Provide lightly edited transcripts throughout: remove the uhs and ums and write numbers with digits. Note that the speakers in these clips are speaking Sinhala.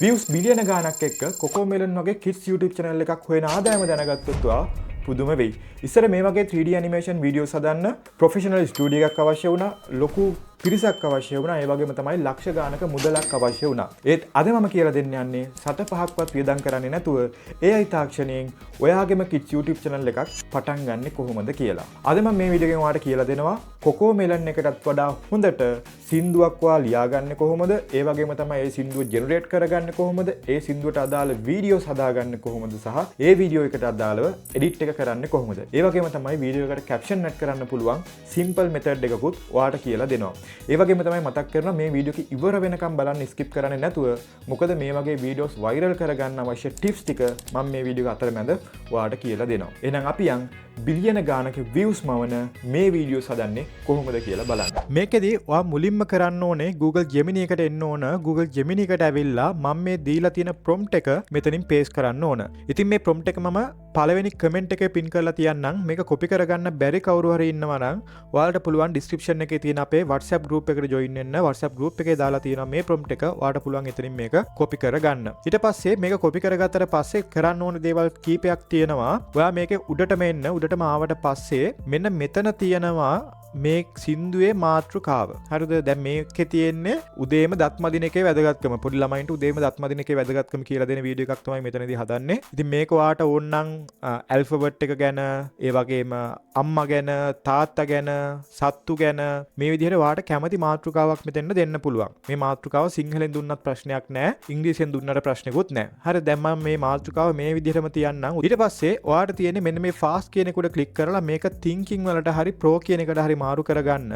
views බිලියන ගාණක් එක්ක කොකෝමෙලන් වගේ kids YouTube channel එකක් හොයන ආදායම දැනගත්තොත් පුදුම වෙයි. ඉස්සර මේ වගේ 3D animation videos හදන්න professional studio එකක් අවශ්‍ය වුණා. ලොකු පිරිසක් අවශ්‍ය වුණා. ඒ වගේම තමයි ලක්ෂ ගාණක මුදලක් අවශ්‍ය වුණා. ඒත් අද මම කියලා දෙන්න යන්නේ 7-5ක්වත් වියදම් කරන්නේ නැතුව AI තාක්ෂණයෙන් ඔයාගේම kids YouTube channel එකක් පටන් ගන්න කොහොමද කියලා. අද මම මේ වීඩියෝ එකෙන් ඔයාලට කියලා දෙනවා කොකෝමෙලන් එකටත් වඩා හොඳට සින්දුවක් ඔයා ලියාගන්නේ කොහොමද? ඒ වගේම තමයි ඒ සින්දුව ජෙනරේට් කරගන්නේ කොහොමද? ඒ සින්දුවට අදාළ වීඩියෝස් හදාගන්නේ කොහොමද? සහ ඒ වීඩියෝ එකට අදාළව එඩිට් එක කරන්නේ කොහොමද? ඒ වගේම තමයි වීඩියෝ එකට කැප්ෂන් ඇඩ් කරන්න පුළුවන් සිම්පල් මෙතඩ් එකකුත් ඔයාලට කියලා දෙනවා. ඒ වගේම තමයි මතක් කරනවා මේ වීඩියෝ එක ඉවර වෙනකම් බලන්න ස්කිප් කරන්නේ නැතුව. මොකද මේ වගේ වීඩියෝස් වෛරල් කරගන්න අවශ්‍ය ටිප්ස් ටික මම මේ වීඩියෝ එක අතරමැද ඔයාලට කියලා දෙනවා. එහෙනම් අපි යන් බිලියන ගානක views මවන මේ වීඩියෝස් හදන්නේ කොහොමද කියලා බලන්න. මේකෙදී ඔයා මුලින්ම කරන්න ඕනේ Google Gemini එකට එන්න ඕන. Google Gemini එකට ඇවිල්ලා මම මේ දීලා තියෙන prompt එක මෙතනින් paste කරන්න ඕන. ඉතින් මේ prompt එක මම පළවෙනි comment එකේ pin කරලා තියන්නම්. මේක copy කරගන්න බැරි කවුරු හරි ඉන්නවා නම් ඔයාලට පුළුවන් description එකේ තියෙන අපේ WhatsApp group එකට join වෙන්න. WhatsApp group එකේ දාලා තියෙනවා මේ prompt එක. ඔයාලට පුළුවන් එතනින් මේක copy කරගන්න. ඊට පස්සේ මේක copy කරගත්තට පස්සේ කරන්න ඕන දේවල් කීපයක් තියෙනවා. ඔයා මේකේ උඩටම එන්න. උඩටම ආවට පස්සේ මෙන්න මෙතන තියෙනවා මේ සින්දුවේ මාතෘකාව. හරිද? දැන් මේකේ තියෙන්නේ උදේම දත් මදින එකේ වැදගත්කම. පොඩි ළමයින්ට උදේම දත් මදින එකේ වැදගත්කම කියලා දෙන වීඩියෝ එකක් තමයි මෙතනදී හදන්නේ. ඉතින් මේක ඔයාට ඕනනම් ඇල්ෆබෙට් එක ගැන, ඒ වගේම අම්මා ගැන, තාත්තා ගැන, සත්තු ගැන මේ විදිහට ඔයාට කැමති මාතෘකාවක් මෙතෙන්න දෙන්න පුළුවන්. මේ මාතෘකාව සිංහලෙන් දුන්නත් ප්‍රශ්නයක් නැහැ. ඉංග්‍රීසියෙන් දුන්නට ප්‍රශ්නකුත් නැහැ. හරි, දැන් මම මේ මාතෘකාව මේ විදිහටම තියන්නම්. ඊට පස්සේ ඔයාට තියෙන්නේ මෙන්න මේ fast කියන එකට ක්ලික් කරලා මේක thinking වලට හරි pro කියන එකට හරි මාරු කරගන්න.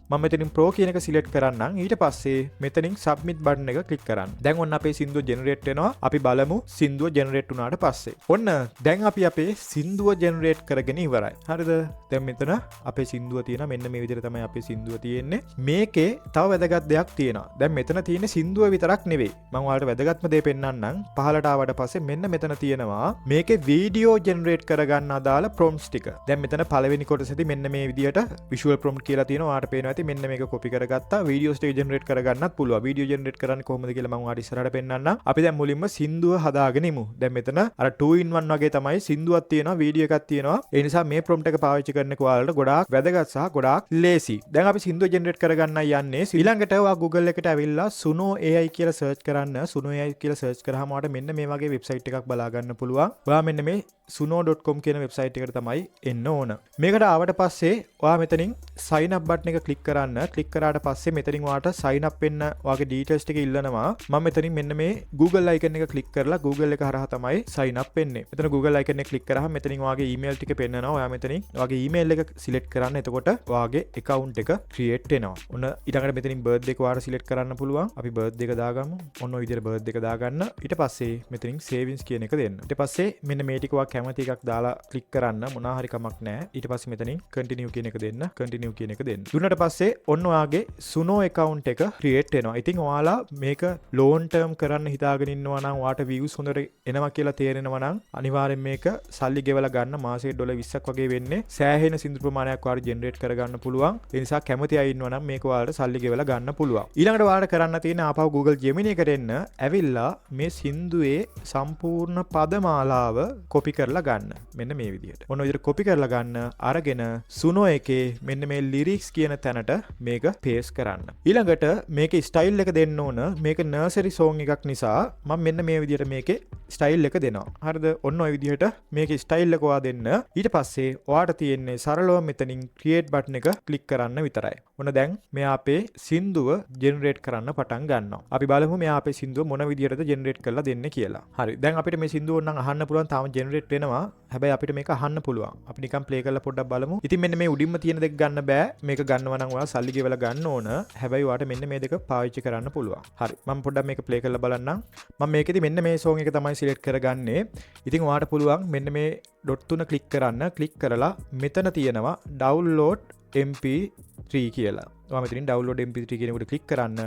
මම මෙතනින් pro කියන එක සිලෙක්ට් කරන්නම්. ඊට පස්සේ මෙතනින් submit button එක ක්ලික් කරන්න. දැන් ඔන්න අපේ සින්දුව ජෙනරේට් වෙනවා. අපි බලමු සින්දුව ජෙනරේට් වුණාට පස්සේ. ඔන්න දැන් අපි අපේ සින්දුව ජෙනරේට් කරගෙන ඉවරයි. හරිද? දැන් මෙතන අපේ සින්දුව තියෙනවා. මෙන්න මේ විදිහට තමයි අපේ සින්දුව තියෙන්නේ. මේකේ තව වැදගත් දෙයක් තියෙනවා. දැන් මෙතන තියෙන සින්දුව විතරක් නෙවෙයි. මම ඔයාලට වැදගත්ම දේ පෙන්නන්නම්. පහලට ආවට පස්සේ මෙන්න මෙතන තියෙනවා මේකේ වීඩියෝ ජෙනරේට් කරගන්න අදාළ prompts ටික. දැන් මෙතන පළවෙනි කොටසේදී මෙන්න මේ විදිහට visual prompt කියලා තියෙනවා. ඔයාලට පේනවා ඇති මෙන්න මේක copy කරගත්තා. වීඩියෝස් ටික ජෙනරේට් කරගන්නත් පුළුවන්. වීඩියෝ ජෙනරේට් කරන්නේ කොහොමද කියලා මම ඔයාලට ඉස්සරහට පෙන්නන්නම්. අපි දැන් මුලින්ම සින්දුව හදාගෙන ඉමු. දැන් මෙතන අර 2 in 1 වගේ තමයි සින්දුවක් තියෙනවා, වීඩියෝ එකක් තියෙනවා. ඒ නිසා මේ prompt එක පාවිච්චි කරන එක ඔයාලට ගොඩාක් වැදගත් සහ ගොඩාක් ලේසි. දැන් අපි සින්දුව ජෙනරේට් කරගන්නයි යන්නේ. ඊළඟට ඔයා Google එකට ඇවිල්ලා Suno AI කියලා search කරන්න. Suno AI කියලා search කරාම ඔයාලට මෙන්න මේ වගේ වෙබ්සයිට් එකක් බලා ගන්න පුළුවන්. ඔයා මෙන්න මේ suno.com කියන වෙබ්සයිට් එකට තමයි එන්න ඕන. මේකට ආවට පස්සේ ඔයා මෙතනින් sign up button එක click කරන්න. click කරාට පස්සේ මෙතනින් ඔයාට sign up වෙන්න ඔයාගේ details ටික ඉල්ලනවා. මම මෙතනින් මෙන්න මේ Google icon එක click කරලා Google එක හරහා තමයි sign up වෙන්නේ. මෙතන Google icon එක click කරාම මෙතනින් ඔයාගේ email ටික පෙන්නනවා. ඔයා මෙතනින් ඔයාගේ email එක select කරන්න. එතකොට ඔයාගේ account එක create වෙනවා. ඔන්න ඊළඟට මෙතනින් birthday එක ඔයාලා select කරන්න පුළුවන්. අපි birthday එක දාගමු. ඔන්න ඔය විදිහට birthday එක දාගන්න. ඊට පස්සේ මෙතනින් savings කියන එක දෙන්න. ඊට පස්සේ මෙන්න මේ ටික ඔයා කැමති එකක් දාලා click කරන්න. මොනවා හරි කමක් නැහැ. ඊට පස්සේ මෙතනින් continue කියන එක දෙන්න. continue කියන එක දෙන්න. දුන්නට පස්සේ ඔන්න ඔයාගේ Suno account එක create වෙනවා. ඉතින් ඔයාලා මේක long term කරන්න හිතාගෙන ඉන්නවා නම් ඔයාට views හොඳට එනවා කියලා තේරෙනවා නම් අනිවාර්යෙන් මේක සල්ලි ගෙවලා ගන්න. මාසෙට ඩොලර් 20ක් වගේ වෙන්නේ. සෑහෙන සින්දු ප්‍රමාණයක් ඔයාලා generate කරගන්න පුළුවන්. ඒ නිසා කැමති අය ඉන්නවා නම් මේක ඔයාලට සල්ලි ගෙවලා ගන්න පුළුවන්. ඊළඟට ඔයාලට කරන්න තියෙන ආපහු Google Gemini එකට එන්න. ඇවිල්ලා මේ සින්දුවේ සම්පූර්ණ පදමාලාව copy කරලා ගන්න. මෙන්න මේ විදිහට. ඔන්න ඔය විදිහට copy කරලා ගන්න. අරගෙන Suno එකේ මෙන්න මේ lyrics කියන තැනට මේක paste කරන්න. ඊළඟට මේකේ style එක දෙන්න ඕන. මේක nursery song එකක් නිසා මම මෙන්න මේ විදිහට මේකේ style එක දෙනවා. හරිද? ඔන්න ඔය විදිහට මේකේ style එක ඔයා දෙන්න. ඊට පස්සේ ඔයාට තියෙන්නේ සරලව මෙතනින් create button එක click කරන්න විතරයි. ඔන්න දැන් මෙයා අපේ සින්දුව generate කරන්න පටන් ගන්නවා. අපි බලමු මෙයා අපේ සින්දුව මොන විදිහටද generate කරලා දෙන්නේ කියලා. හරි. දැන් අපිට මේ සින්දුව ඕනනම් අහන්න පුළුවන්. තාම generate වෙනවා. හැබැයි අපිට මේක අහන්න පුළුවන්. අපි නිකන් play කරලා පොඩ්ඩක් බලමු. ඉතින් මෙන්න මේ උඩින්ම තියෙන දෙක ගන්න බෑ. මේක ගන්නවා නම් ඔයා සල්ලි ගෙවලා ගන්න ඕන. හැබැයි ඔයාට මෙන්න මේ දෙක පාවිච්චි කරන්න පුළුවන්. හරි. මම පොඩ්ඩක් මේක play කරලා බලන්නම්. මම මේකෙදි මෙන්න මේ song එක තමයි select කරගන්නේ. ඉතින් ඔයාට පුළුවන් මෙන්න මේ dot 3 click කරන්න. click කරලා මෙතන තියෙනවා download mp3 කියලා. ඔයා මෙතනින් download mp3 කියන එකට click කරන්න.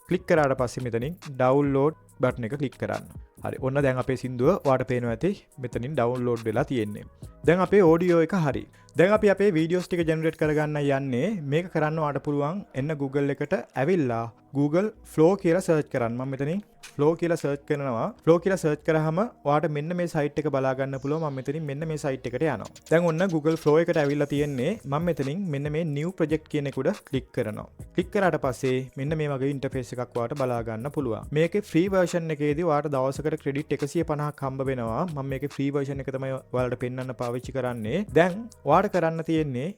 click කරාට පස්සේ මෙතනින් download button එක click කරන්න. හරි. ඔන්න දැන් අපේ සින්දුව ඔයාට පේනවා ඇති මෙතනින් download වෙලා තියෙන්නේ. දැන් අපේ audio එක හරි. දැන් අපි අපේ videos ටික generate කරගන්න යන්නේ. මේක කරන්න ඔයාට පුළුවන් එන්න Google එකට ඇවිල්ලා Google Flow කියලා search කරන්න. මම මෙතනින් ෆ්ලෝ කියලා සර්ච් කරනවා. ෆ්ලෝ කියලා සර්ච් කරාම ඔයාට මෙන්න මේ සයිට් එක බලා ගන්න පුළුවන්. මම මෙතනින් මෙන්න මේ සයිට් එකට යනවා. දැන් ඔන්න Google Flow එකට ඇවිල්ලා තියෙන්නේ. මම මෙතනින් මෙන්න මේ new project කියන එක උඩ ක්ලික් කරනවා. ක්ලික් කරාට පස්සේ මෙන්න මේ වගේ ඉන්ටර්ෆේස් එකක් ඔයාට බලා ගන්න පුළුවන්. මේකේ free version එකේදී ඔයාට දවසකට ක්‍රෙඩිට් 150ක් හම්බ වෙනවා. මම මේකේ free version එක තමයි ඔයාලට පෙන්වන්න පාවිච්චි කරන්නේ. දැන් ඔයාට කරන්න තියෙන්නේ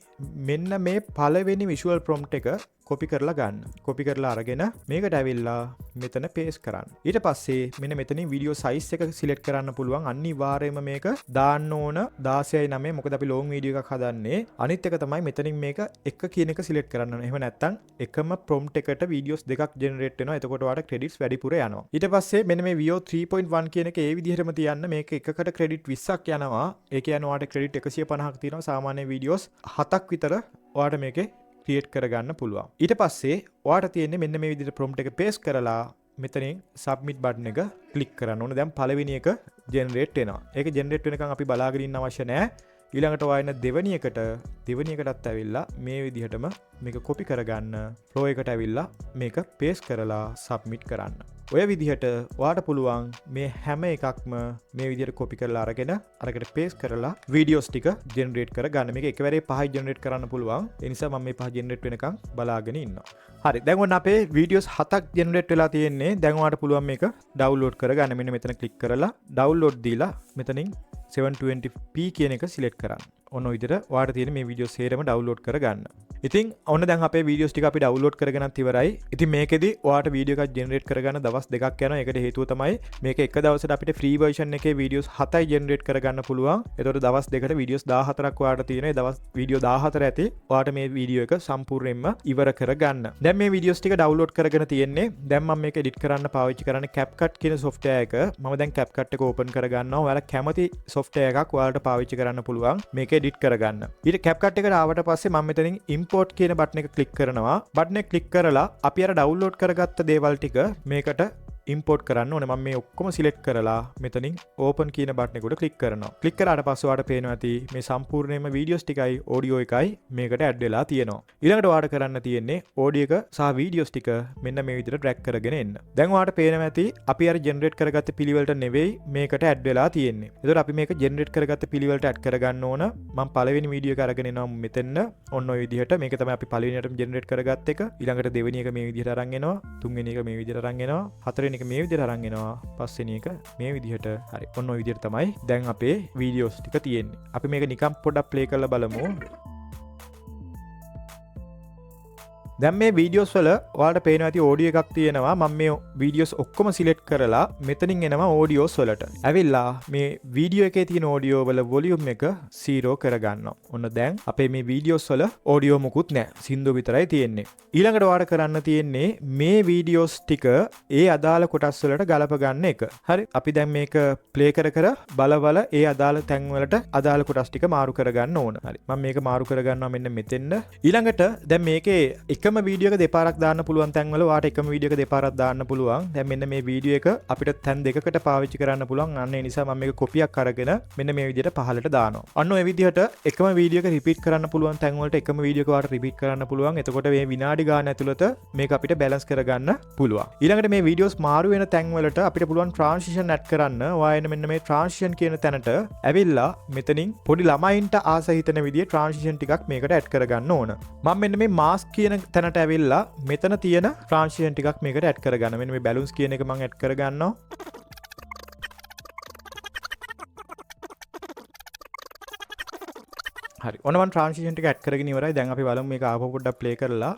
මෙන්න මේ පළවෙනි visual prompt එක කොපි කරලා ගන්න. කොපි කරලා අරගෙන මේකට ඇවිල්ලා මෙතන පේස්ට් කරන්න. ඊට පස්සේ මෙන්න මෙතනින් වීඩියෝ සයිස් එක සිලෙක්ට් කරන්න පුළුවන්. අනිවාර්යයෙන්ම මේක දාන්න ඕන 16:9. මොකද අපි ලොන් වීඩියෝ එකක් හදන්නේ. අනිත් එක තමයි මෙතනින් මේක එක කියන එක සිලෙක්ට් කරන්න ඕන. එහෙම නැත්නම් එකම prompt එකට වීඩියෝස් දෙකක් ජෙනරේට් වෙනවා. එතකොට ඔයාලට ක්‍රෙඩිට්ස් වැඩිපුර යනවා. ඊට පස්සේ මෙන්න මේ VO 3.1 කියන එක ඒ විදිහටම තියන්න. මේක එකකට ක්‍රෙඩිට් 20ක් යනවා. ඒ කියන්නේ ඔයාලට ක්‍රෙඩිට් 150ක් තියෙනවා. සාමාන්‍ය වීඩියෝස් 7ක් විතර ඔයාලට මේකේ ක්‍රියේට් කරගන්න පුළුවන්. ඊට පස්සේ ඔයාට තියෙන්නේ මෙන්න මේ විදිහට prompt එක paste කරලා මෙතනින් submit button එක click කරන්න ඕනේ. දැන් පළවෙනි එක generate වෙනවා. ඒක generate වෙනකන් අපි බලාගෙන ඉන්න අවශ්‍ය නැහැ. ඊළඟට ඔයා එන දෙවෙනි එකටත් ඇවිල්ලා මේ විදිහටම මේක copy කරගන්න. flow එකට ඇවිල්ලා මේක paste කරලා submit කරන්න. ඔය විදිහට ඔයාට පුළුවන් මේ හැම එකක්ම මේ විදිහට copy කරලා අරගෙන අරකට paste කරලා videos ටික generate කරගන්න. මේක එකවරේ 5යි generate කරන්න පුළුවන්. ඒ නිසා මම මේ 5 generate වෙනකන් බලාගෙන ඉන්නවා. හරි. දැන් ඔන්න අපේ videos 7ක් generate වෙලා තියෙන්නේ. දැන් ඔයාට පුළුවන් මේක download කරගන්න. මෙන්න මෙතන click කරලා download දීලා මෙතනින් 720p කියන එක select කරන්න. ඔන්න ඔය විදිහට ඔයාට තියෙන මේ videos සේරම download කරගන්න. ඉතින් ඔන්න දැන් අපේ videos ටික අපි download කරගෙනත් ඉවරයි. ඉතින් මේකෙදි ඔයාට video එකක් generate කරගන්න දවස් දෙකක් යනවා. ඒකට හේතුව තමයි මේක එක දවසට අපිට free version එකේ videos 7යි generate කරගන්න පුළුවන්. ඒතකොට දවස් දෙකට videos 14ක් ඔයාට තියෙනවා. ඒ දවස් video 14 ඇති ඔයාට මේ video එක සම්පූර්ණයෙන්ම ඉවර කරගන්න. දැන් මේ videos ටික download කරගෙන තියෙන්නේ. දැන් මම මේක edit කරන්න පාවිච්චි කරන්නේ CapCut කියන software එක. මම දැන් CapCut එක open කරගන්නවා. ඔයාලා කැමති software එකක් ඔයාලට පාවිච්චි කරන්න පුළුවන්. මේක edit කරගන්න. ඊට CapCut එකට ආවට පස්සේ මම මෙතනින් import කියන බටන් එක ක්ලික් කරනවා. බටන් එක ක්ලික් කරලා අපි අර ඩවුන්ලෝඩ් කරගත්ත දේවල් ටික මේකට import කරන්න ඕනේ. මම මේ ඔක්කොම select කරලා මෙතනින් open කියන බටන් එක උඩ click කරනවා. click කරාට පස්සේ ඔයාලට පේනවා ඇති මේ සම්පූර්ණයෙන්ම videos ටිකයි audio එකයි මේකට add වෙලා තියෙනවා. ඊළඟට ඔයාලට කරන්න තියෙන්නේ audio එක සහ videos ටික මෙන්න මේ විදිහට drag කරගෙන එන්න. දැන් ඔයාලට පේනවා ඇති අපි අර generate කරගත්ත පිළිවෙලට නෙවෙයි මේකට add වෙලා තියෙන්නේ. ඒතකොට අපි මේක generate කරගත්ත පිළිවෙලට add කරගන්න ඕන. මම පළවෙනි video එක අරගෙන එනවා මෙතන. ඔන්න ඔය විදිහට මේක තමයි අපි පළවෙනියටම generate කරගත්ත එක. ඊළඟට දෙවෙනි එක මේ විදිහට අරන් එනවා. තුන්වෙනි එක මේ විදිහට අරන් එනවා. හතරවෙනි එක මේ විදිහට අරන් එනවා. පස්වෙනි එක මේ විදිහට. හරි. ඔන්න ඔය විදිහට තමයි දැන් අපේ වීඩියෝස් ටික තියෙන්නේ. අපි මේක නිකන් පොඩ්ඩක් ප්ලේ කරලා බලමු. දැන් මේ වීඩියෝස් වල ඔයාලට පේනවා ඇති ඔඩියෝ එකක් තියෙනවා. මම මේ වීඩියෝස් ඔක්කොම සිලෙක්ට් කරලා මෙතනින් එනවා ඔඩියෝස් වලට. ඇවිල්ලා මේ වීඩියෝ එකේ තියෙන ඔඩියෝ වල වොලියුම් එක 0 කරගන්නවා. ඔන්න දැන් අපේ මේ වීඩියෝස් වල ඔඩියෝ මොකුත් නැහැ. සින්දු විතරයි තියෙන්නේ. ඊළඟට ඔයාලට කරන්න තියෙන්නේ මේ වීඩියෝස් ටික ඒ අදාළ කොටස් වලට ගලප ගන්න එක. හරි. අපි දැන් මේක ප්ලේ කර බලවල ඒ අදාළ තැන් වලට අදාළ කොටස් ටික මාරු කරගන්න ඕන. හරි. මම මේක මාරු කරගන්නවා මෙන්න මෙතෙන්ද. ඊළඟට දැන් මේකේ එකම වීඩියෝ එක දෙපාරක් දාන්න පුළුවන් තැන්වල ඔයාට එකම වීඩියෝ එක දෙපාරක් දාන්න පුළුවන්. දැන් මෙන්න මේ වීඩියෝ එක අපිට තැන් දෙකකට පාවිච්චි කරන්න පුළුවන්. අන්න ඒ නිසා මම මේක කොපියක් අරගෙන මෙන්න මේ විදිහට පහළට දානවා. අන්න ඔය විදිහට එකම වීඩියෝ එක රිපීට් කරන්න පුළුවන් තැන් වලට එකම වීඩියෝ එක ඔයාට රිපීට් කරන්න පුළුවන්. එතකොට මේ විනාඩි ගාන ඇතුළත මේක අපිට බැලන්ස් කරගන්න පුළුවන්. ඊළඟට මේ වීඩියෝස් මාරු වෙන තැන් වලට අපිට පුළුවන් ට්‍රාන්සිෂන් ඇඩ් කරන්න. ඔයා මෙන්න මේ ට්‍රාන්සිෂන් කියන තැනට ඇවිල්ලා මෙතනින් පොඩි ළමයින්ට ආස හිතෙන විදිහේ ට්‍රාන්සිෂන් ටිකක් මේකට ඇඩ් කරගන්න ඕන. මම මෙන්න මේ මාස්ක් කියන තැනට ඇවිල්ලා මෙතන තියෙන ට්‍රාන්සිෂන් ටිකක් මේකට ඇඩ් කරගන්න. මෙන්න මේ බැලුන්ස් කියන එක මම ඇඩ් කරගන්නවා. හරි. ඔන්න මම ට්‍රාන්සිෂන් ටික ඇඩ් කරගෙන ඉවරයි. දැන් අපි බලමු මේක ආපහු පොඩ්ඩක් ප්ලේ කරලා.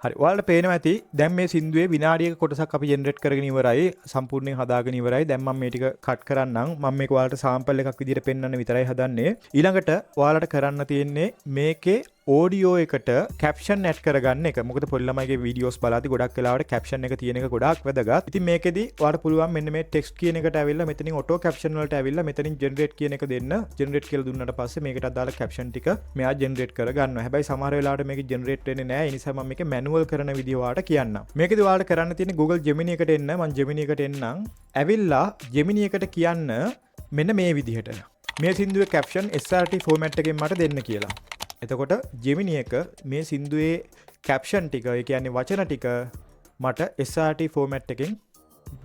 හරි. ඔයාලට පේනවා ඇති දැන් මේ සින්දුවේ විනාඩියක කොටසක් අපි ජෙනරේට් කරගෙන ඉවරයි. සම්පූර්ණයෙන් හදාගෙන ඉවරයි. දැන් මම මේ ටික කට් කරන්නම්. මම මේක ඔයාලට සාම්පල් එකක් විදිහට පෙන්වන්න විතරයි හදන්නේ. ඊළඟට ඔයාලට කරන්න තියෙන්නේ මේකේ ඕඩියෝ එකට කැප්ෂන් ඇඩ් කරගන්න එක. මොකද පොඩි ළමයිගේ වීඩියෝස් බලද්දි ගොඩක් වෙලාවට කැප්ෂන් එක තියෙන එක ගොඩාක් වැදගත්. ඉතින් මේකෙදි ඔයාලට පුළුවන් මෙන්න මේ ටෙක්ස්ට් කියන එකට ඇවිල්ලා මෙතනින් ඔටෝ කැප්ෂන් වලට ඇවිල්ලා මෙතනින් ජෙනරේට් කියන එක දෙන්න. ජෙනරේට් කියලා දුන්නාට පස්සේ මේකට අදාළ කැප්ෂන් ටික මෙයා ජෙනරේට් කරගන්නවා. හැබැයි සමහර වෙලාවට මේක ජෙනරේට් වෙන්නේ නැහැ. ඒ නිසා මම මේක මැනුවල් කරන විදිය ඔයාලට කියන්නම්. මේකෙදි ඔයාලට කරන්න තියෙන්නේ Google Gemini එකට එන්න. මම Gemini එකට එන්නම්. ඇවිල්ලා Gemini එකට කියන්න මෙන්න මේ විදිහට. මේ සින්දුවේ කැප්ෂන් SRT ෆෝමැට් එකෙන් මට දෙන්න කියලා. එතකොට Gemini එක මේ සින්දුවේ කැප්ෂන් ටික, ඒ කියන්නේ වචන ටික මට SRT ෆෝමැට් එකෙන්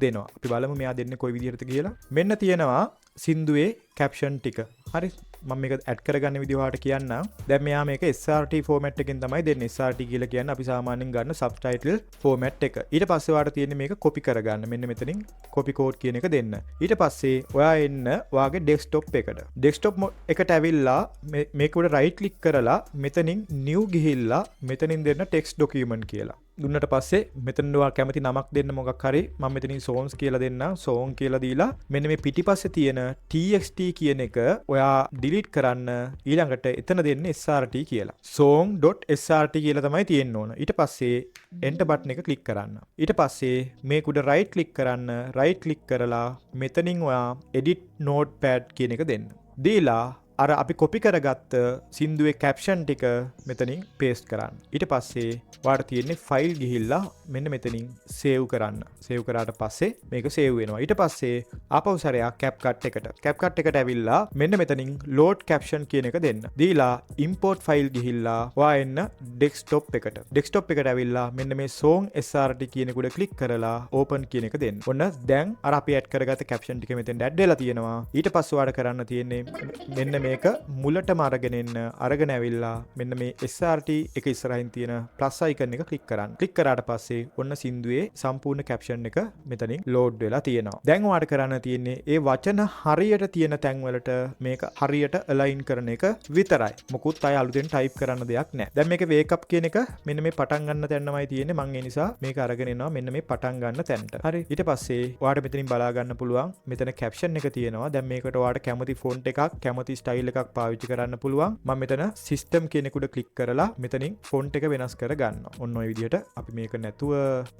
දෙනවා. අපි බලමු මෙයා දෙන්නේ කොයි විදිහටද කියලා. මෙන්න තියෙනවා සින්දුවේ කැප්ෂන් ටික. හරි මම මේක ඇඩ් කරගන්න විදිහ ඔයාලට කියන්නම්. දැන් මෙයා මේක SRT ෆෝමැට් එකෙන් තමයි දෙන්නේ. SRT කියලා කියන්නේ අපි සාමාන්‍යයෙන් ගන්න සබ්ටයිටල් ෆෝමැට් එක. ඊට පස්සේ ඔයාලට තියෙන්නේ මේක කොපි කරගන්න. මෙන්න මෙතනින් කොපි කෝඩ් කියන එක දෙන්න. ඊට පස්සේ ඔයා එන්න ඔයාගේ ඩෙස්ක්ටොප් එකට. ඩෙස්ක්ටොප් එකට ඇවිල්ලා මේක උඩ රයිට් ක්ලික් කරලා මෙතනින් new ගිහිල්ලා මෙතනින් දෙන්න ටෙක්ස්ට් ඩොකියුමන්ට් කියලා. දුන්නට පස්සේ මෙතන ඔයා කැමති නමක් දෙන්න මොකක් හරි. මම මෙතනින් songs කියලා දෙන්නම්. song කියලා දීලා මෙන්න මේ පිටිපස්සේ තියෙන txt කියන එක ඔයා delete කරන්න. ඊළඟට එතන දෙන්නේ srt කියලා. song.srt කියලා තමයි තියෙන්න ඕන. ඊට පස්සේ enter button එක click කරන්න. ඊට පස්සේ මේක උඩ right click කරන්න. right click කරලා මෙතනින් ඔයා edit notepad කියන එක දෙන්න. දීලා අර අපි කොපි කරගත්ත සින්දුවේ කැප්ෂන් ටික මෙතනින් පේස්ට් කරන්න. ඊට පස්සේ ඔයාලට තියෙන්නේ ෆයිල් ගිහිල්ලා මෙන්න මෙතනින් සේව් කරන්න. සේව් කරාට පස්සේ මේක සේව් වෙනවා. ඊට පස්සේ ආපහු සැරයක් CapCut එකට. CapCut එකට ඇවිල්ලා මෙන්න මෙතනින් load caption කියන එක දෙන්න. දීලා import file ගිහිල්ලා ඔයා එන්න desktop එකට. desktop එකට ඇවිල්ලා මෙන්න මේ song srt කියන එක උඩ click කරලා open කියන එක දෙන්න. ඔන්න දැන් අර අපි add කරගත්ත caption ටික මෙතෙන් add වෙලා තියෙනවා. ඊට පස්සේ ඔයාලට කරන්න තියෙන්නේ මෙන්න මේක මුලටම අරගෙන එන්න. අරගෙන ඇවිල්ලා මෙන්න මේ SRT එක ඉස්සරහින් තියෙන plus icon එක click කරන්න. click කරාට පස්සේ ඔන්න සින්දුවේ සම්පූර්ණ caption එක මෙතනින් load වෙලා තියෙනවා. දැන් ඔයාලට කරන්න තියෙන්නේ ඒ වචන හරියට තියෙන තැන් වලට මේක හරියට align කරන එක විතරයි. මොකුත් අය අලුතෙන් type කරන්න දෙයක් නැහැ. දැන් මේක wake up කියන එක මෙන්න මේ පටන් ගන්න තැනමයි තියෙන්නේ. මම ඒ නිසා මේක අරගෙන එනවා මෙන්න මේ පටන් ගන්න තැනට. හරි. ඊට පස්සේ ඔයාලට මෙතනින් බලා ගන්න පුළුවන් මෙතන caption එක තියෙනවා. දැන් මේකට ඔයාලට කැමති font එකක් කැමති style එකක් පාවිච්චි කරන්න පුළුවන්. මම මෙතන system කියන එක උඩ click කරලා මෙතනින් font එක වෙනස් කර ගන්නවා. ඔන්න ඔය විදිහට අපි මේක නැතුව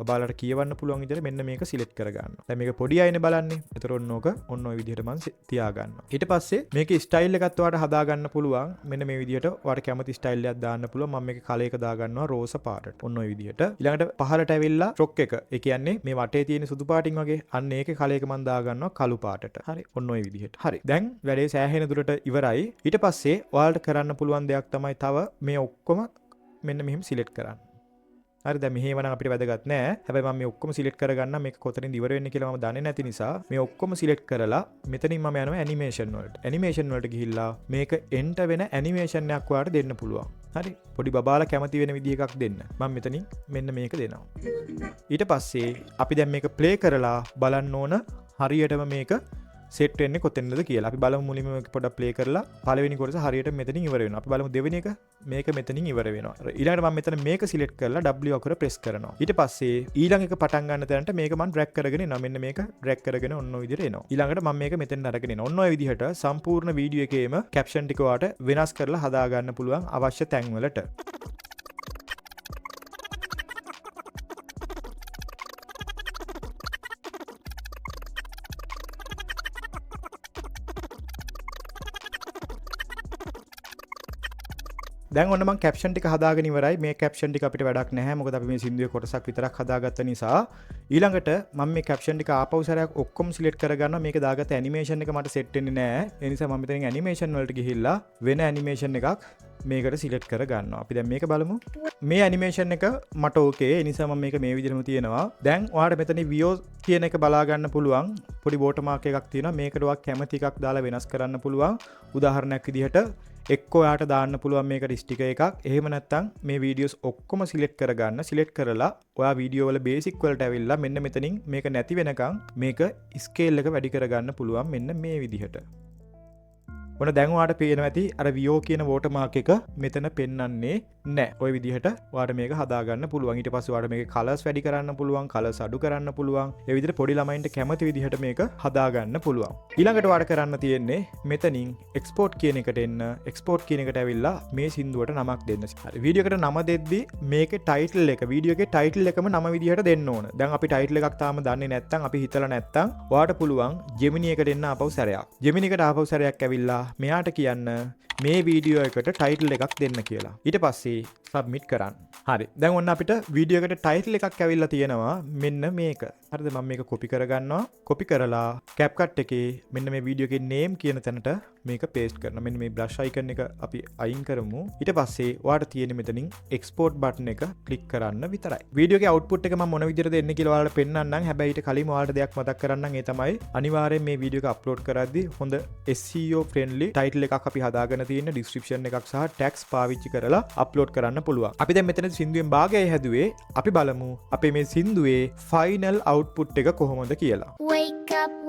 ඔයාලට කියවන්න පුළුවන් විදිහට මෙන්න මේක select කර ගන්නවා. දැන් මේක පොඩි අයනේ බලන්නේ. ඒතර ඔන්න ඔය විදිහට මම තියා ගන්නවා. ඊට පස්සේ මේකේ style එකත් ඔයාලට හදා ගන්න පුළුවන්. මෙන්න මේ විදිහට ඔයාලට කැමති style එකක් දාන්න පුළුවන්. මම මේකේ color එක දා ගන්නවා රෝස පාටට. ඔන්න ඔය විදිහට. ඊළඟට පහළට ඇවිල්ලා stroke එක. ඒ කියන්නේ මේ වටේ තියෙන සුදු පාටින් වගේ අන්න ඒකේ color එක මම දා ගන්නවා කළු පාටට. හරි. ඔන්න ඔය විදිහට. හරි. දැන් වැඩේ සෑහෙන දුරට ඉවරයි. ඊට පස්සේ ඔයාලට කරන්න පුළුවන් දෙයක් තමයි තව මේ ඔක්කොම මෙන්න මෙහෙම සිලෙක්ට් කරන්න. හරි දැන් මෙහෙම නම් අපිට වැදගත් නෑ. හැබැයි මම මේ ඔක්කොම සිලෙක්ට් කරගන්න මේක කොතනින්ද ඉවර වෙන්නේ කියලා මම දන්නේ නැති නිසා මේ ඔක්කොම සිලෙක්ට් කරලා මෙතනින් මම යනවා ඇනිමේෂන් වලට. ඇනිමේෂන් වලට ගිහිල්ලා මේක එන්ට වෙන ඇනිමේෂන් එකක් ඔයාලට දෙන්න පුළුවන්. හරි පොඩි බබාලා කැමති වෙන විදිහ එකක් දෙන්න. මම මෙතනින් මෙන්න මේක දෙනවා. ඊට පස්සේ අපි දැන් මේක ප්ලේ කරලා බලන්න ඕන හරියටම මේක සෙට් වෙන්නේ කොතෙන්ද කියලා. අපි බලමු මුලින්ම මේක පොඩ්ඩක් ප්ලේ කරලා පළවෙනි කොටස හරියට මෙතනින් ඉවර වෙනවා. අපි බලමු දෙවෙනි එක මේක මෙතනින් ඉවර වෙනවා. ඊළඟට මම මෙතන මේක සිලෙක්ට් කරලා W අකුර ප්‍රෙස් කරනවා. ඊට පස්සේ ඊළඟ එක පටන් ගන්න තැනට මේක මම ඩ්‍රැග් කරගෙන එනවා. මෙන්න මේක ඩ්‍රැග් කරගෙන ඔන්න ඔය විදිහට එනවා. ඊළඟට මම මේක මෙතෙන් අරගෙන එනවා. ඔන්න ඔය විදිහට සම්පූර්ණ වීඩියෝ එකේම කැප්ෂන් ටික ඔයාලට වෙනස් කරලා හදා ගන්න පුළුවන් අවශ්‍ය තැන් වලට. දැන් ඔන්න මම කැප්ෂන් ටික හදාගෙන ඉවරයි. මේ කැප්ෂන් ටික අපිට වැඩක් නැහැ. මොකද අපි මේ සින්දුවේ කොටසක් විතරක් හදාගත්ත නිසා. ඊළඟට මම මේ කැප්ෂන් ටික ආපහු සැරයක් ඔක්කොම සිලෙක්ට් කරගන්නවා. මේක දාගත්ත ඇනිමේෂන් එක මට සෙට් වෙන්නේ නැහැ. ඒ නිසා මම මෙතනින් ඇනිමේෂන් වලට ගිහිල්ලා වෙන ඇනිමේෂන් එකක් මේකට සිලෙක්ට් කර ගන්නවා. අපි දැන් මේක බලමු. මේ ඇනිමේෂන් එක මට ඕකේ. ඒ නිසා මම මේක මේ විදිහටම තියෙනවා. දැන් ඔයාලට මෙතන view කියන එක බලා ගන්න පුළුවන්. පොඩි watermark එකක් තියෙනවා. මේකට ඔයා කැමති එකක් දාලා වෙනස් කරන්න පුළුවන්. උදාහරණයක් විදිහට එක්කෝ යාට දාන්න පුළුවන් මේකට ස්ටිකර් එකක්. එහෙම නැත්නම් මේ වීඩියෝස් ඔක්කොම සිලෙක්ට් කරගන්න. සිලෙක්ට් කරලා ඔයා වීඩියෝ වල බේසික් වලට ඇවිල්ලා මෙන්න මෙතනින් මේක නැති වෙනකන් මේක ස්කේල් එක වැඩි කරගන්න පුළුවන් මෙන්න මේ විදිහට. ඔන්න දැන් ඔයාලට පේනවා ඇති අර VO කියන watermark එක මෙතන පෙන්වන්නේ නැහැ. ওই විදිහට ඔයාලට මේක හදා ගන්න පුළුවන්. ඊට පස්සේ ඔයාලට මේකේ colors වැඩි කරන්න පුළුවන්, colors අඩු කරන්න පුළුවන්. ඒ විදිහට පොඩි ළමයින්ට කැමති විදිහට මේක හදා ගන්න පුළුවන්. ඊළඟට ඔයාලට කරන්න තියෙන්නේ මෙතනින් export කියන එකට එන්න. export කියන එකට ඇවිල්ලා මේ සින්දුවට නමක් දෙන්න. හරි වීඩියෝ එකට නම දෙද්දි මේකේ title එක වීඩියෝ එකේ title එකම නම විදිහට දෙන්න ඕන. දැන් අපි title එකක් තාම දන්නේ නැත්නම් අපි හිතලා නැත්නම් ඔයාලට පුළුවන් Gemini එකට එන්න ආපහු සැරයක්. Gemini එකට ආපහු සැරයක් ඇවිල්ලා මෙයාට කියන්න මේ වීඩියෝ එකට ටයිටල් එකක් දෙන්න කියලා. ඊට පස්සේ සබ්මිට් කරන්න. හරි. දැන් ඔන්න අපිට වීඩියෝ එකට ටයිටල් එකක් ඇවිල්ලා තියෙනවා. මෙන්න මේක. හරිද? මම මේක කොපි කරගන්නවා. කොපි කරලා CapCut එකේ මෙන්න මේ වීඩියෝ එකේ name කියන තැනට මේක paste කරනවා. මෙන්න මේ brush icon එක අපි අයින් කරමු. ඊට පස්සේ ඔයාලට තියෙන මෙතනින් export button එක click කරන්න විතරයි. වීඩියෝ එකේ output එක මම මොන විදිහටද එන්නේ කියලා ඔයාලට පෙන්නන්නම්. හැබැයි ඊට කලින් ඔයාලට දෙයක් මතක් කරන්නම්. ඒ තමයි අනිවාර්යෙන් මේ වීඩියෝ එක අප්ලෝඩ් කරද්දී හොඳ SEO friendly title එකක් අපි හදාගෙන තියෙන description එකක් සහ tags පාවිච්චි කරලා අප්ලෝඩ් කරන්න පුළුවන්. අපි දැන් මෙතන සින්දුවෙන් භාගයයි හැදුවේ. අපි බලමු අපේ මේ සින්දුවේ final output එක කොහොමද කියලා.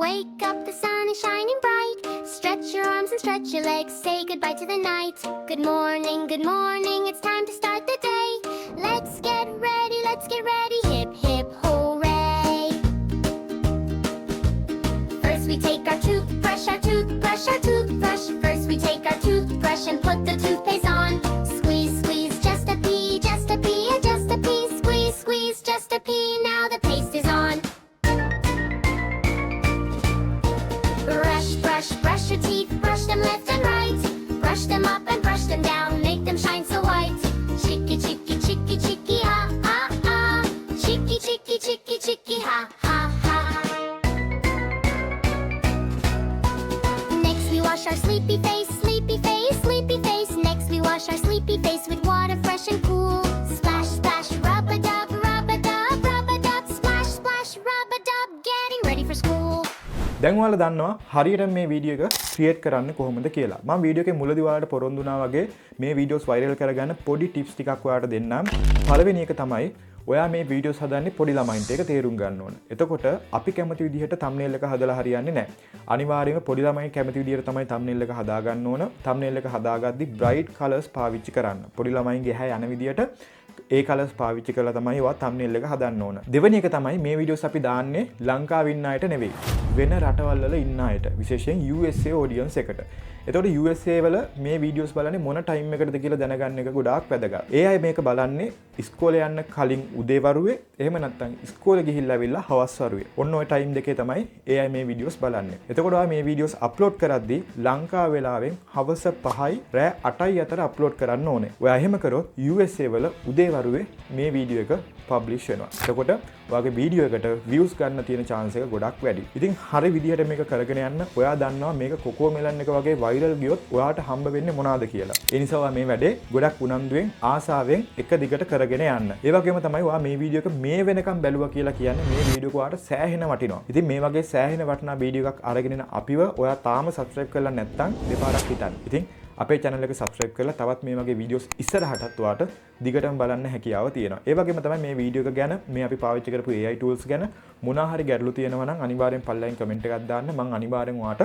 Wake up, the sun is shining bright. Stretch your arms and stretch your legs, say goodbye to the night. Good morning, it's time to start the day. Let's get ready, hip hip hooray. First we take our toothbrush. First we take our toothbrush and put the toothpaste on. Squeeze, just a pee, squeeze, just a pee, now the paste is on. Brush your teeth, brush them left and right. Brush them up and brush them down, make them shine so white. Chicky, ha, ha, ha. Chicky, ha, ha, ha. Next we wash our sleepy face. Next we wash our sleepy face with water fresh and cool. Splash, rub-a-dub, splash, rub-a-dub, getting ready for school. දැන් ඔයාලා දන්නවා හරියට මේ වීඩියෝ එක ක්‍රියේට් කරන්න කොහොමද කියලා. මම වීඩියෝ එකේ මුලදී ඔයාලට පොරොන්දු වුණා වගේ මේ වීඩියෝස් වෛරල් කරගන්න පොඩි ටිප්ස් ටිකක් ඔයාලට දෙන්නම්. පළවෙනි එක තමයි ඔයා මේ වීඩියෝස් හදන්නේ පොඩි ළමයින්ට ඒක තේරුම් ගන්න ඕන. එතකොට අපි කැමති විදිහට thumbnail එක හදලා හරියන්නේ නැහැ. අනිවාර්යයෙන්ම පොඩි ළමයි කැමති විදිහට තමයි thumbnail එක හදා ගන්න ඕන. thumbnail එක හදාගද්දි bright colors පාවිච්චි කරන්න. පොඩි ළමයින්ගේ ඇහැ යන විදිහට ඒ කලර්ස් පාවිච්චි කරලා තමයි ඔයා thumbnail එක හදන්න ඕන. දෙවෙනි එක තමයි මේ වීඩියෝස් අපි දාන්නේ ලංකාවේ ඉන්න අයට නෙවෙයි. වෙන රටවල් වල ඉන්න අයට. විශේෂයෙන් USA audience එකට. එතකොට USA වල මේ වීඩියෝස් බලන්නේ මොන ටයිම් එකකටද කියලා දැනගන්න එක ගොඩාක් වැදගත්. ඒ අය මේක බලන්නේ ඉස්කෝලේ යන්න කලින් උදේවරුවේ එහෙම නැත්නම් ඉස්කෝලේ ගිහිල්ලා ඇවිල්ලා හවස් වරුවේ. ඔන්න ඔය ටයිම් දෙකේ තමයි ඒ අය මේ වීඩියෝස් බලන්නේ. එතකොට ඔයා මේ වීඩියෝස් අප්ලෝඩ් කරද්දී ලංකා වෙලාවෙන් හවස 5යි රෑ 8යි අතර අප්ලෝඩ් කරන්න ඕනේ. ඔයා එහෙම කරොත් USA වල උදේවරුවේ මේ වීඩියෝ එක පබ්ලිෂ් වෙනවා. එතකොට ඔයාගේ වීඩියෝ එකට views ගන්න තියෙන chance එක ගොඩක් වැඩි. ඉතින් හරි විදිහට මේක කරගෙන යන්න ඔයා දන්නවා මේක කොකෝමෙලන් එක වගේ viral ගියොත් ඔයාට හම්බ වෙන්නේ මොනවාද කියලා. ඒ නිසා ඔයා මේ වැඩේ ගොඩක් උනන්දුවෙන් ආසාවෙන් එක දිගට කරගෙන යන්න. ඒ වගේම තමයි ඔයා මේ වීඩියෝ එක මේ වෙනකම් බැලුවා කියලා කියන්නේ මේ වීඩියෝ එක ඔයාට සෑහෙන වටිනවා. ඉතින් මේ වගේ සෑහෙන වටිනා වීඩියෝ එකක් අරගෙන ඉන්න අපිව ඔයා තාම subscribe කරලා නැත්නම් දෙපාරක් හිතන්න. ඉතින් අපේ channel එක subscribe කරලා තවත් මේ වගේ වීඩියෝස් ඉස්සරහටත් ඔයාට දිගටම බලන්න හැකියාව තියෙනවා. ඒ වගේම තමයි මේ වීඩියෝ එක ගැන මේ අපි පාවිච්චි කරපු AI tools ගැන මොනවා හරි ගැටලු තියෙනවා නම් අනිවාර්යෙන් පල්ලෙන් comment එකක් දාන්න. මම අනිවාර්යෙන් ඔයාට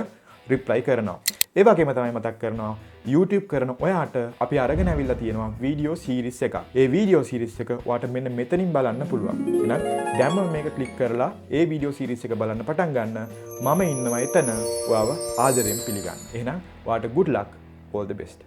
reply කරනවා. ඒ වගේම තමයි මතක් කරනවා YouTube කරන ඔයාට අපි අරගෙන ඇවිල්ලා තියෙනවා වීඩියෝ සීරීස් එකක්. ඒ වීඩියෝ සීරීස් එක ඔයාට මෙන්න මෙතනින් බලන්න පුළුවන්. එහෙනම් දැන්ම මේක ක්ලික් කරලා ඒ වීඩියෝ සීරීස් එක බලන්න පටන් ගන්න. මම ඉන්නවා එතන. ඔයාව ආදරෙන් පිළිගන්න. එහෙනම් ඔයාට good luck. All the best.